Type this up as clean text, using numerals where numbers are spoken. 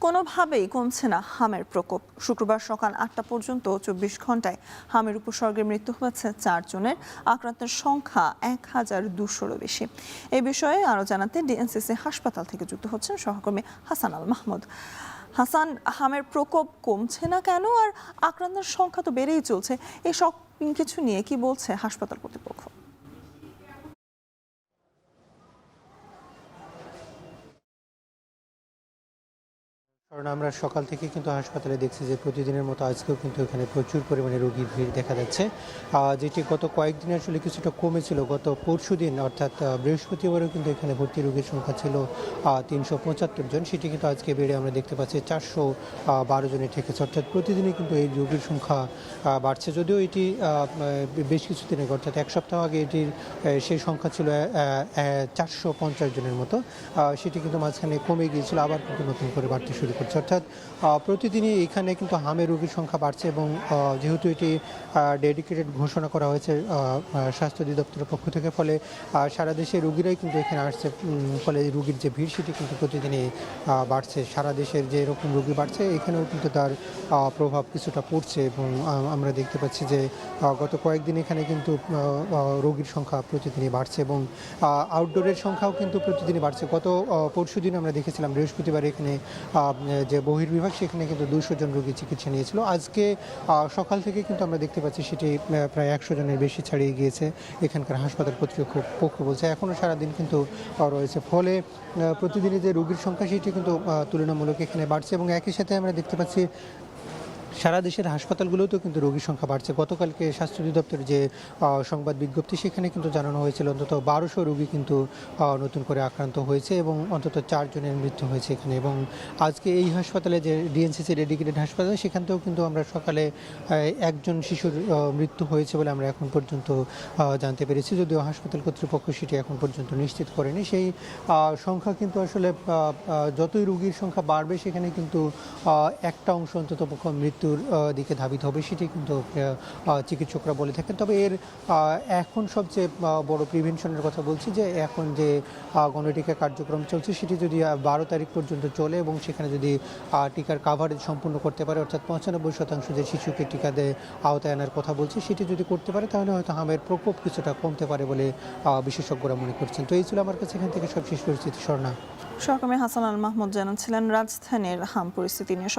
কোনোভাবেই কমছে না হামের প্রকোপ। শুক্রবার সকাল ৮টা পর্যন্ত ২৪ ঘন্টায় হামের উপসর্গে মৃত্যু হয়েছে ৪ জনের। আক্রান্তের সংখ্যা ১,২০০-রও বেশি। এই বিষয়ে আরও জানাতে ডিএনসিসি হাসপাতাল থেকে যুক্ত হচ্ছেন সহকর্মী হাসান আল মাহমুদ। হাসান, হামের প্রকোপ কমছে না কেন, আর আক্রান্তের সংখ্যা তো বেড়েই চলছে, এই সব কিছু নিয়ে কি বলছে হাসপাতাল কর্তৃপক্ষ? কারণ আমরা সকাল থেকে কিন্তু হাসপাতালে দেখছি যে প্রতিদিনের মতো আজকেও কিন্তু এখানে প্রচুর পরিমাণে রোগীর ভিড় দেখা যাচ্ছে, যেটি গত কয়েকদিন আসলে কিছুটা কমেছিল। গত পরশু দিন অর্থাৎ বৃহস্পতিবারও কিন্তু এখানে ভর্তি রোগীর সংখ্যা ছিল ৩৭৫ জন, সেটি কিন্তু আজকে বেড়ে আমরা দেখতে পাচ্ছি ৪১২ জনে ঠেকেছে। অর্থাৎ প্রতিদিনই কিন্তু এই রোগীর সংখ্যা বাড়ছে। যদিও এটি বেশ কিছুদিন আগে অর্থাৎ এক সপ্তাহ আগে এটির সেই সংখ্যা ছিল ৪৫০ জনের মতো, সেটি কিন্তু মাঝখানে কমে গিয়েছিল, আবার কিন্তু নতুন করে বাড়তে শুরু করছে। অর্থাৎ প্রতিদিনই এখানে কিন্তু হামের রোগীর সংখ্যা বাড়ছে এবং যেহেতু এটি ডেডিকেটেড ঘোষণা করা হয়েছে স্বাস্থ্য অধিদপ্তরের পক্ষ থেকে, ফলে সারা দেশে রোগীরাই কিন্তু এখানে আসছে, ফলে রোগীর যে ভিড় সেটি কিন্তু প্রতিদিনই বাড়ছে। সারা দেশের যে এরকম রোগী বাড়ছে এখানেও কিন্তু তার প্রভাব কিছুটা পড়ছে এবং আমরা দেখতে পাচ্ছি যে গত কয়েকদিন এখানে কিন্তু রোগীর সংখ্যা প্রতিদিনই বাড়ছে এবং আউটডোরের সংখ্যাও কিন্তু প্রতিদিনই বাড়ছে। গত পরশু দিন আমরা দেখেছিলাম বৃহস্পতিবার এখানে যে বহির্বিভাগ সেখানে কিন্তু ২০০ জন রোগী চিকিৎসা নিয়েছিল। আজকে সকাল থেকে কিন্তু আমরা দেখতে পাচ্ছি সেটি প্রায় ১০০ জনের বেশি ছাড়িয়ে গিয়েছে এখানকার হাসপাতাল কর্তৃপক্ষ বলছে। এখনও সারাদিন কিন্তু রয়েছে, ফলে প্রতিদিনই যে রোগীর সংখ্যা সেটি কিন্তু তুলনামূলক এখানে বাড়ছে এবং একই সাথে আমরা দেখতে পাচ্ছি সারা দেশের হাসপাতালগুলোতেও কিন্তু রোগীর সংখ্যা বাড়ছে। গতকালকে স্বাস্থ্য অধিদপ্তরের যে সংবাদ বিজ্ঞপ্তি সেখানে কিন্তু জানানো হয়েছিল অন্তত ১২০০ রোগী কিন্তু নতুন করে আক্রান্ত হয়েছে এবং অন্তত ৪ জনের মৃত্যু হয়েছে এখানে। এবং আজকে এই হাসপাতালে যে ডিএনসিসি ডেডিকেটেড হাসপাতাল সেখান থেকেও কিন্তু আমরা সকালে একজন শিশুর মৃত্যু হয়েছে বলে আমরা এখন পর্যন্ত জানতে পেরেছি, যদিও হাসপাতাল কর্তৃপক্ষ সেটি এখন পর্যন্ত নিশ্চিত করেনি। সেই সংখ্যা কিন্তু আসলে যতই রোগীর সংখ্যা বাড়বে সেখানে কিন্তু একটা অংশ অন্তত মৃত্যুর দিকে ধাবিত হবে, সেটি কিন্তু চিকিৎসকরা বলে থাকেন। তবে এর এখন সবচেয়ে বড় প্রিভেনশনের কথা বলছি যে এখন যে গণটিকা কার্যক্রম চলছে সেটি যদি ১২ তারিখ পর্যন্ত চলে এবং সেখানে যদি টিকার কাভারেজ সম্পূর্ণ করতে পারে, অর্থাৎ ৯৫% যে শিশুকে টিকা দিয়ে আওতায় আনার কথা বলছে সেটি যদি করতে পারে তাহলে হয়তো হামের প্রকোপ কিছুটা কমতে পারে বলে বিশেষজ্ঞরা মনে করছেন। তো এই ছিল আমার কাছে এখান থেকে সব শেষ পরিস্থিতি। স্বর্ণা। সহকর্মী হাসান আল মাহমুদ জানাচ্ছিলেন রাজধানীর হাম পরিস্থিতি নিয়ে।